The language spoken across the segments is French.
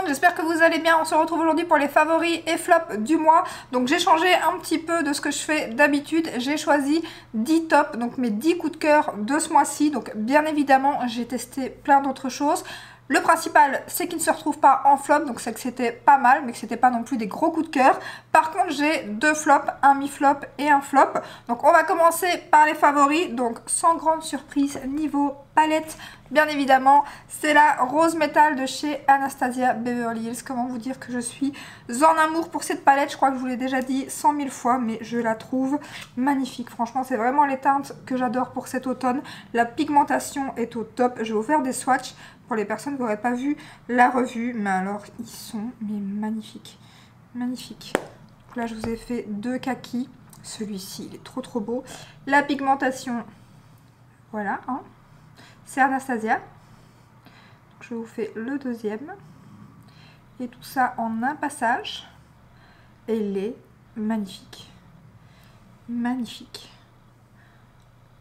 j'espère que vous allez bien. On se retrouve aujourd'hui pour les favoris et flops du mois. Donc j'ai changé un petit peu de ce que je fais d'habitude. J'ai choisi 10 tops, donc mes 10 coups de cœur de ce mois-ci. Donc bien évidemment, j'ai testé plein d'autres choses. Le principal, c'est qu'il ne se retrouve pas en flop, donc c'est que c'était pas mal, mais que c'était pas non plus des gros coups de cœur. Par contre, j'ai 2 flops, un mi-flop et un flop. Donc on va commencer par les favoris, donc sans grande surprise niveau palette, bien évidemment, c'est la Rose Metal de chez Anastasia Beverly Hills. Comment vous dire que je suis en amour pour cette palette, je crois que je vous l'ai déjà dit 100 000 fois, mais je la trouve magnifique. Franchement, c'est vraiment les teintes que j'adore pour cet automne. La pigmentation est au top. Je vais vous faire des swatchs pour les personnes qui n'auraient pas vu la revue, mais alors ils sont magnifiques, magnifiques. Donc là je vous ai fait 2 kakis, celui-ci il est trop beau. La pigmentation, voilà, hein. C'est Anastasia. Donc, je vous fais le deuxième, et tout ça en un passage, et il est magnifique, magnifique.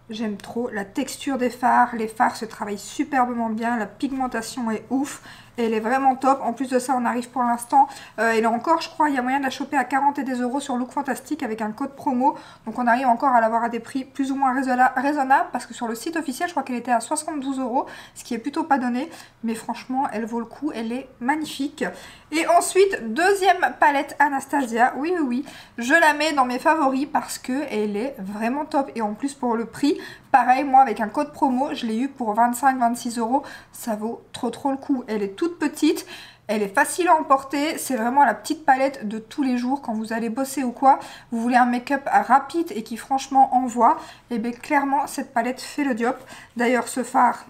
J'aime trop la texture des fards, les fards se travaillent superbement bien, la pigmentation est ouf, et elle est vraiment top. En plus de ça, on arrive pour l'instant, et là encore, je crois, il y a moyen de la choper à 40 et des euros sur Look Fantastic avec un code promo. Donc on arrive encore à l'avoir à des prix plus ou moins raisonnables, parce que sur le site officiel, je crois qu'elle était à 72 euros, ce qui est plutôt pas donné. Mais franchement, elle vaut le coup, elle est magnifique. Et ensuite, deuxième palette Anastasia, oui, je la mets dans mes favoris parce que elle est vraiment top. Et en plus pour le prix, pareil, moi avec un code promo, je l'ai eu pour 25-26 euros, ça vaut trop le coup. Elle est toute petite, elle est facile à emporter, c'est vraiment la petite palette de tous les jours quand vous allez bosser ou quoi. Vous voulez un make-up rapide et qui franchement envoie, et bien clairement cette palette fait le job. D'ailleurs ce fard,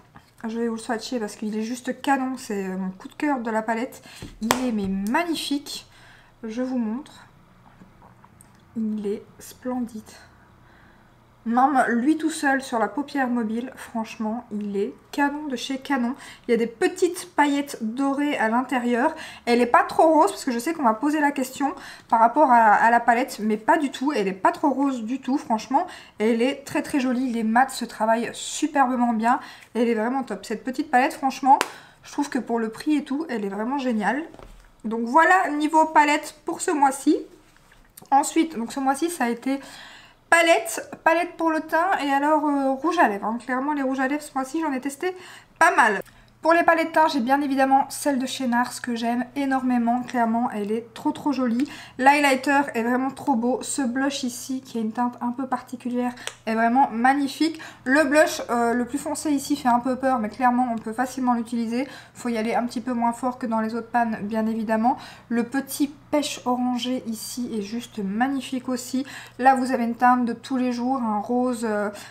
je vais vous le swatcher parce qu'il est juste canon, c'est mon coup de cœur de la palette. Il est magnifique, je vous montre. Il est splendide. Même lui tout seul sur la paupière mobile, franchement, il est canon de chez Canon. Il y a des petites paillettes dorées à l'intérieur. Elle n'est pas trop rose, parce que je sais qu'on m'a posé la question par rapport à la palette, mais pas du tout. Elle n'est pas trop rose du tout, franchement. Elle est très jolie. Les mats se travaillent superbement bien. Elle est vraiment top. Cette petite palette, franchement, je trouve que pour le prix et tout, elle est vraiment géniale. Donc voilà, niveau palette pour ce mois-ci. Ensuite, donc ce mois-ci, ça a été palette pour le teint et alors rouge à lèvres. Hein. Clairement, les rouges à lèvres, ce mois-ci, j'en ai testé pas mal. Pour les palettes teint, j'ai bien évidemment celle de chez NARS que j'aime énormément. Clairement, elle est trop jolie. L'highlighter est vraiment trop beau. Ce blush ici, qui a une teinte un peu particulière, est vraiment magnifique. Le blush le plus foncé ici fait un peu peur, mais clairement, on peut facilement l'utiliser. Il faut y aller un petit peu moins fort que dans les autres pannes, bien évidemment. Le petit pêche orangé ici est juste magnifique aussi. Là, vous avez une teinte de tous les jours, un rose,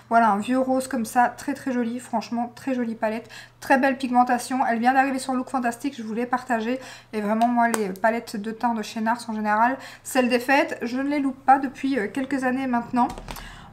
voilà, un vieux rose comme ça, très joli. Franchement, très jolie palette. Très belle pigmentation, elle vient d'arriver sur Look Fantastic, je vous l'ai partagée. Et vraiment moi les palettes de teint de chez NARS en général, celles des fêtes, je ne les loupe pas depuis quelques années maintenant.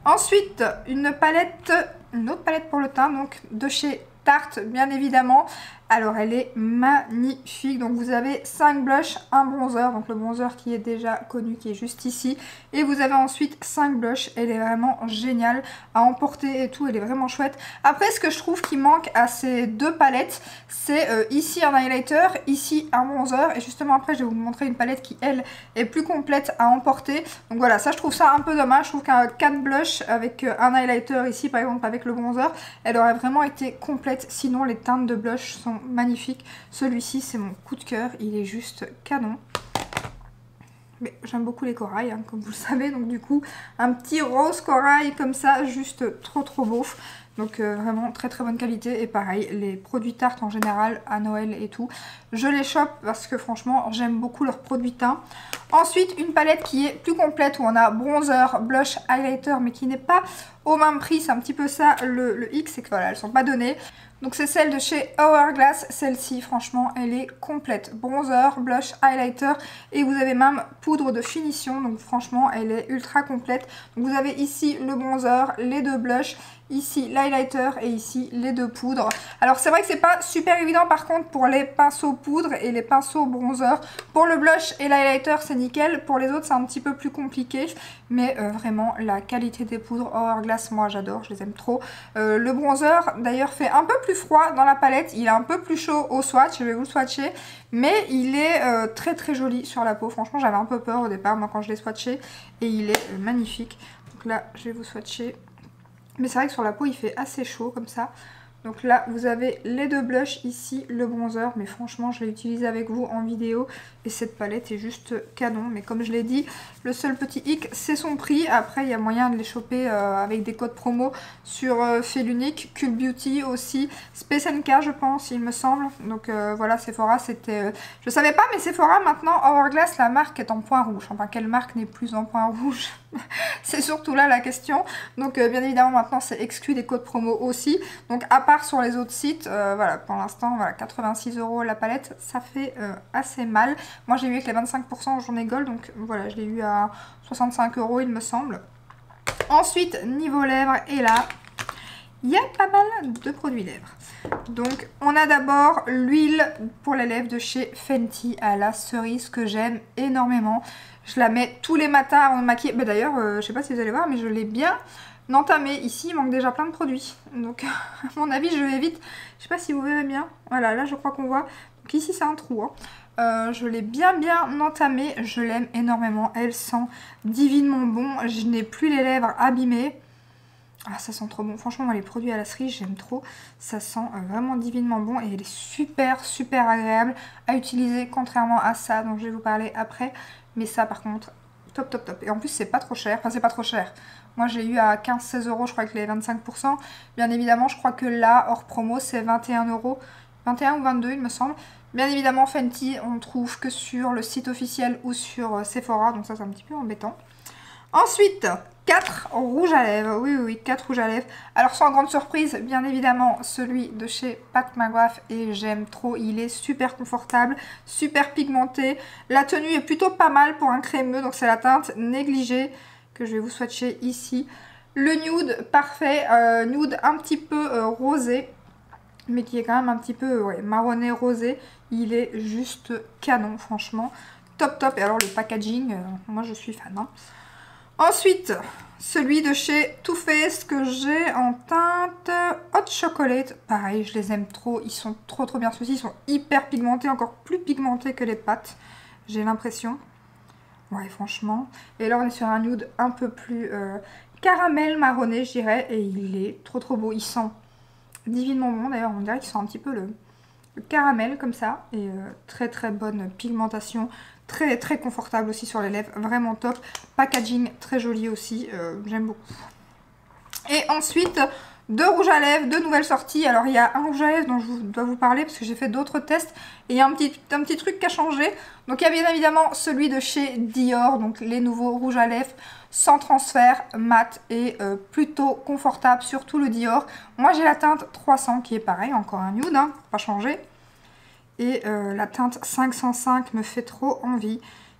Ensuite, une autre palette pour le teint, donc de chez Tarte bien évidemment. Alors elle est magnifique, donc vous avez 5 blushs, un bronzer, donc le bronzer qui est déjà connu, qui est juste ici, et vous avez ensuite 5 blushs. Elle est vraiment géniale à emporter et tout, elle est vraiment chouette. Après, ce que je trouve qui manque à ces deux palettes, c'est ici un highlighter, ici un bronzer, et justement après je vais vous montrer une palette qui elle est plus complète à emporter. Donc voilà, ça je trouve ça un peu dommage. Je trouve qu'un 4 blush avec un highlighter ici par exemple avec le bronzer, elle aurait vraiment été complète. Sinon les teintes de blush sont magnifique. Celui-ci c'est mon coup de cœur, il est juste canon. Mais j'aime beaucoup les corails, hein, comme vous le savez, donc du coup un petit rose corail comme ça, juste trop beau. Donc vraiment très bonne qualité. Et pareil, les produits Tarte en général à Noël et tout, je les chope parce que franchement j'aime beaucoup leurs produits teints. Ensuite, une palette qui est plus complète où on a bronzer, blush, highlighter, mais qui n'est pas au même prix. C'est un petit peu ça le X, c'est que voilà, elles sont pas données. Donc c'est celle de chez Hourglass, celle-ci franchement elle est complète. Bronzer, blush, highlighter et vous avez même poudre de finition. Donc franchement elle est ultra complète. Donc vous avez ici le bronzer, les 2 blushs, ici l'highlighter l'highlighter et ici les deux poudres. Alors c'est vrai que c'est pas super évident par contre pour les pinceaux poudre et les pinceaux bronzer. Pour le blush et l'highlighter c'est nickel, pour les autres c'est un petit peu plus compliqué. Mais vraiment la qualité des poudres Hourglass, moi j'adore, je les aime trop. Le bronzer d'ailleurs fait un peu plus froid dans la palette, il est un peu plus chaud au swatch, je vais vous le swatcher. Mais il est très très joli sur la peau, franchement j'avais un peu peur au départ moi quand je l'ai swatché. Et il est magnifique. Donc là je vais vous swatcher. Mais c'est vrai que sur la peau il fait assez chaud comme ça. Donc là vous avez les deux blushs ici, le bronzer. Mais franchement je l'ai utilisé avec vous en vidéo. Et cette palette est juste canon. Mais comme je l'ai dit, le seul petit hic c'est son prix. Après il y a moyen de les choper avec des codes promo sur Felunique, Cult Beauty aussi, Space NK je pense il me semble. Donc voilà, Sephora c'était... je savais pas mais Sephora maintenant, Hourglass la marque est en point rouge. Enfin quelle marque n'est plus en point rouge? C'est surtout là la question. Donc bien évidemment maintenant c'est exclu des codes promo aussi. Donc à part sur les autres sites, voilà pour l'instant voilà, 86 € la palette, ça fait assez mal. Moi j'ai eu avec les 25% en journée gold, donc voilà je l'ai eu à 65 € il me semble. Ensuite niveau lèvres, et là il y a pas mal de produits lèvres. Donc on a d'abord l'huile pour les lèvres de chez Fenty à la cerise que j'aime énormément. Je la mets tous les matins avant de me maquiller. Bah, d'ailleurs, je sais pas si vous allez voir, mais je l'ai bien entamée. Ici, il manque déjà plein de produits. Donc, à mon avis, je vais vite. Je sais pas si vous verrez bien. Voilà, là, je crois qu'on voit. Donc, ici, c'est un trou. Hein. Je l'ai bien entamée. Je l'aime énormément. Elle sent divinement bon. Je n'ai plus les lèvres abîmées. Ah, ça sent trop bon. Franchement, moi, les produits à la cerise, j'aime trop. Ça sent vraiment divinement bon. Et elle est super agréable à utiliser, contrairement à ça dont je vais vous parler après. Mais ça par contre, top. Et en plus c'est pas trop cher, enfin c'est pas trop cher. Moi j'ai eu à 15-16 € je crois avec les 25%. Bien évidemment je crois que là hors promo c'est 21 €. 21 ou 22 il me semble. Bien évidemment Fenty on trouve que sur le site officiel ou sur Sephora. Donc ça c'est un petit peu embêtant. Ensuite 4 rouges à lèvres, oui, 4 rouges à lèvres. Alors sans grande surprise, bien évidemment, celui de chez Pat McGrath et j'aime trop, il est super confortable, super pigmenté. La tenue est plutôt pas mal pour un crémeux, donc c'est la teinte Négligée que je vais vous swatcher ici. Le nude, parfait, nude un petit peu rosé, mais qui est quand même un petit peu marronné rosé. Il est juste canon, franchement. Top. Et alors le packaging, moi je suis fan. Hein. Ensuite, celui de chez Too Faced que j'ai en teinte Hot Chocolate. Pareil, je les aime trop. Ils sont trop bien. Ceux-ci, ils sont hyper pigmentés, encore plus pigmentés que les pâtes. J'ai l'impression. Ouais, franchement. Et là, on est sur un nude un peu plus caramel marronné, je dirais. Et il est trop beau. Il sent divinement bon. D'ailleurs, on dirait qu'il sent un petit peu le caramel comme ça. Et très bonne pigmentation. Très confortable aussi sur les lèvres, vraiment top. Packaging très joli aussi, j'aime beaucoup. Et ensuite, deux rouges à lèvres, deux nouvelles sorties. Alors il y a un rouge à lèvres dont je dois vous parler parce que j'ai fait d'autres tests. Et il y a un petit truc qui a changé. Donc il y a bien évidemment celui de chez Dior, donc les nouveaux rouges à lèvres sans transfert, mat et plutôt confortable, surtout le Dior. Moi j'ai la teinte 300 qui est pareil, encore un nude, hein, pas changé. Et la teinte 505 me fait trop envie.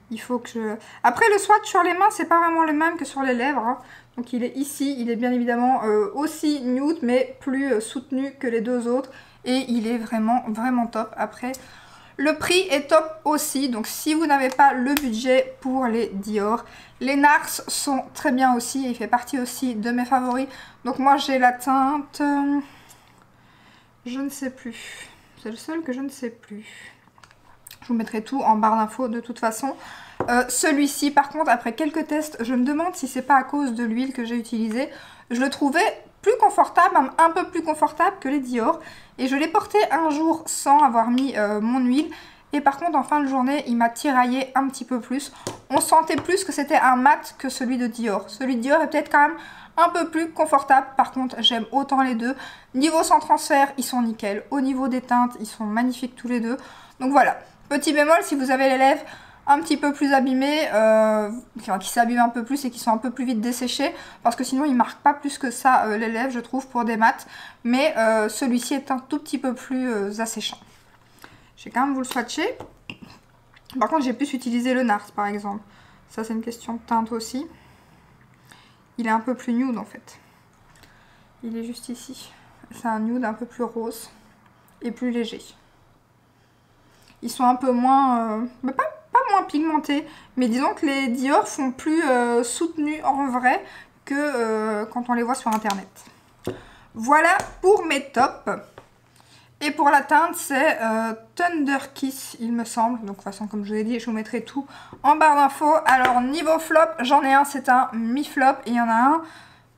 Il faut que je... Après le swatch sur les mains c'est pas vraiment le même que sur les lèvres. Hein. Donc il est ici, il est bien évidemment aussi nude mais plus soutenu que les deux autres. Et il est vraiment top. Après le prix est top aussi. Donc si vous n'avez pas le budget pour les Dior. Les NARS sont très bien aussi. Et il fait partie aussi de mes favoris. Donc moi j'ai la teinte... je ne sais plus... C'est le seul que je ne sais plus. Je vous mettrai tout en barre d'infos de toute façon. Celui-ci, par contre, après quelques tests, je me demande si c'est pas à cause de l'huile que j'ai utilisée. Je le trouvais plus confortable, un peu plus confortable que les Dior. Et je l'ai porté un jour sans avoir mis mon huile. Et par contre, en fin de journée, il m'a tiraillé un petit peu plus. On sentait plus que c'était un mat que celui de Dior. Celui de Dior est peut-être quand même un peu plus confortable. Par contre, j'aime autant les deux. Niveau sans transfert, ils sont nickel. Au niveau des teintes, ils sont magnifiques tous les deux. Donc voilà. Petit bémol, si vous avez les lèvres un petit peu plus abîmées, qui s'abîment un peu plus et qui sont un peu plus vite desséchées, parce que sinon, ils ne marquent pas plus que ça les lèvres, je trouve, pour des mats. Mais celui-ci est un tout petit peu plus asséchant. Je vais quand même vous le swatcher. Par contre, j'ai plus utilisé le NARS, par exemple. Ça, c'est une question de teinte aussi. Il est un peu plus nude, en fait. Il est juste ici. C'est un nude un peu plus rose et plus léger. Ils sont un peu moins... pas moins pigmentés, mais disons que les Dior font plus soutenus en vrai que quand on les voit sur internet. Voilà pour mes tops. Et pour la teinte, c'est Thunder Kiss, il me semble. Donc de toute façon, comme je vous ai dit, je vous mettrai tout en barre d'infos. Alors niveau flop, j'en ai un, c'est un mi-flop. Et il y en a un,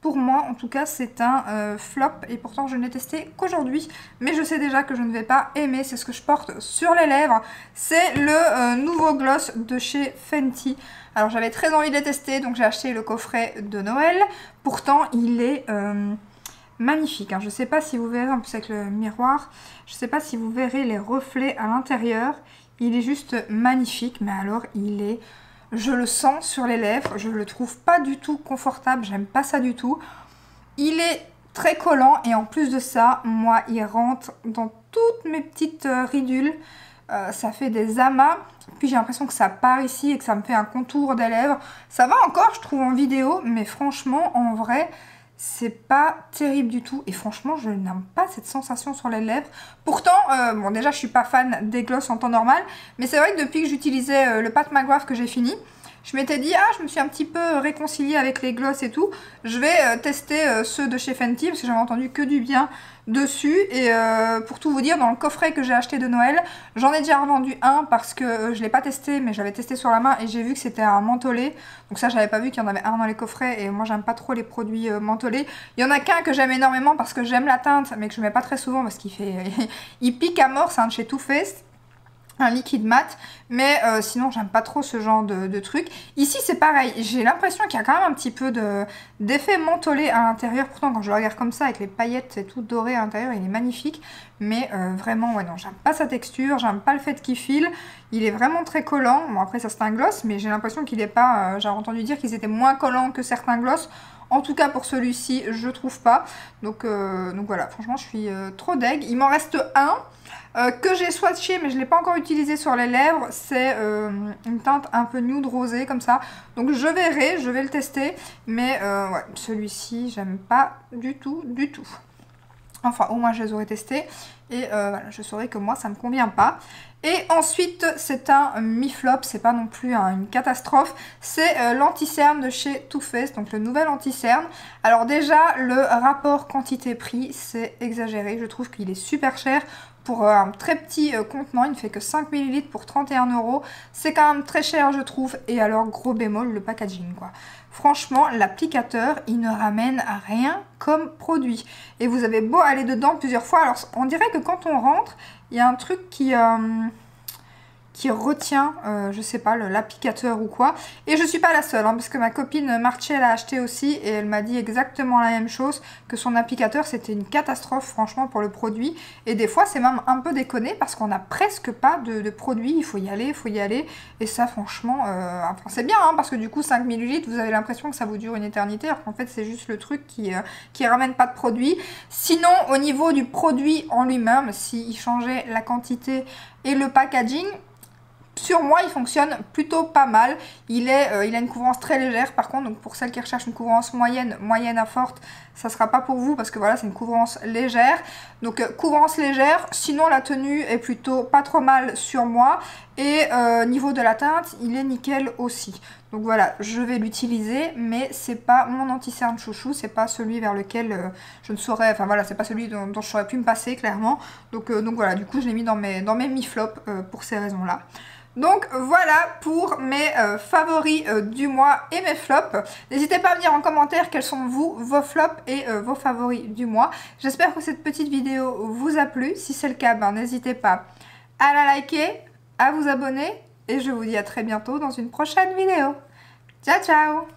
pour moi en tout cas, c'est un flop. Et pourtant, je ne l'ai testé qu'aujourd'hui. Mais je sais déjà que je ne vais pas aimer. C'est ce que je porte sur les lèvres. C'est le nouveau gloss de chez Fenty. Alors j'avais très envie de les tester, donc j'ai acheté le coffret de Noël. Pourtant, il est... magnifique, hein. Je ne sais pas si vous verrez, en plus avec le miroir, je ne sais pas si vous verrez les reflets à l'intérieur. Il est juste magnifique, mais alors il est, je le sens sur les lèvres, je le trouve pas du tout confortable, j'aime pas ça du tout. Il est très collant et en plus de ça, moi il rentre dans toutes mes petites ridules. Ça fait des amas, puis j'ai l'impression que ça part ici et que ça me fait un contour des lèvres. Ça va encore, je trouve, en vidéo, mais franchement, en vrai... c'est pas terrible du tout et franchement je n'aime pas cette sensation sur les lèvres. Pourtant, bon déjà je suis pas fan des gloss en temps normal, mais c'est vrai que depuis que j'utilisais le Pat McGrath que j'ai fini, je m'étais dit, ah je me suis un petit peu réconciliée avec les gloss et tout, je vais tester ceux de chez Fenty parce que j'avais entendu que du bien dessus. Et pour tout vous dire, dans le coffret que j'ai acheté de Noël, j'en ai déjà revendu un parce que je l'ai pas testé, mais je l'avais testé sur la main et j'ai vu que c'était un mentholé. Donc ça j'avais pas vu qu'il y en avait un dans les coffrets et moi j'aime pas trop les produits mentholés. Il y en a qu'un que j'aime énormément parce que j'aime la teinte mais que je mets pas très souvent parce qu'il fait... il pique à mort, c'est un de chez Too Faced. Un liquide mat, mais sinon j'aime pas trop ce genre de truc. Ici c'est pareil, j'ai l'impression qu'il y a quand même un petit peu d'effet mentholé à l'intérieur. Pourtant quand je le regarde comme ça avec les paillettes et tout doré à l'intérieur, il est magnifique. Mais vraiment, ouais non, j'aime pas sa texture, j'aime pas le fait qu'il file. Il est vraiment très collant. Bon après ça c'est un gloss, mais j'ai l'impression qu'il est pas... j'ai entendu dire qu'ils étaient moins collants que certains gloss. En tout cas pour celui-ci, je trouve pas. Donc voilà, franchement je suis trop deg. Il m'en reste un. Que j'ai swatché mais je ne l'ai pas encore utilisé sur les lèvres, c'est une teinte un peu nude rosé comme ça. Donc je verrai, je vais le tester, mais ouais, celui-ci j'aime pas du tout, du tout. Enfin au moins je les aurais testés et voilà, je saurais que moi ça me convient pas. Et ensuite c'est un mi-flop, c'est pas non plus une catastrophe, c'est l'anti-cerne de chez Too Faced, donc le nouvel anti-cerne. Alors déjà le rapport quantité-prix c'est exagéré, je trouve qu'il est super cher. Pour un très petit contenant, il ne fait que 5 ml pour 31 €. C'est quand même très cher je trouve. Et alors gros bémol, le packaging quoi. Franchement, l'applicateur, il ne ramène à rien comme produit. Et vous avez beau aller dedans plusieurs fois. Alors on dirait que quand on rentre, il y a un truc qui retient, je sais pas, l'applicateur ou quoi. Et je suis pas la seule, hein, parce que ma copine Marché l'a acheté aussi et elle m'a dit exactement la même chose, que son applicateur c'était une catastrophe franchement pour le produit. Et des fois c'est même un peu déconné parce qu'on n'a presque pas de produit, il faut y aller, il faut y aller. Et ça franchement, enfin, c'est bien, hein, parce que du coup 5 ml, vous avez l'impression que ça vous dure une éternité, alors qu'en fait c'est juste le truc qui ramène pas de produit. Sinon au niveau du produit en lui-même, s'il changeait la quantité et le packaging, sur moi, il fonctionne plutôt pas mal. Il a une couvrance très légère. Par contre, donc pour celles qui recherchent une couvrance moyenne à forte, ça sera pas pour vous parce que voilà, c'est une couvrance légère. Donc couvrance légère. Sinon, la tenue est plutôt pas trop mal sur moi. Et niveau de la teinte, il est nickel aussi. Donc voilà, je vais l'utiliser, mais c'est pas mon anti-cerne chouchou, c'est pas celui vers lequel je ne saurais, enfin voilà, c'est pas celui dont je saurais pu me passer clairement. Donc voilà, du coup je l'ai mis dans mes mi-flops pour ces raisons-là. Donc voilà pour mes favoris du mois et mes flops. N'hésitez pas à me dire en commentaire quels sont vos flops et vos favoris du mois. J'espère que cette petite vidéo vous a plu. Si c'est le cas, ben, n'hésitez pas à la liker, à vous abonner. Et je vous dis à très bientôt dans une prochaine vidéo. Ciao ciao!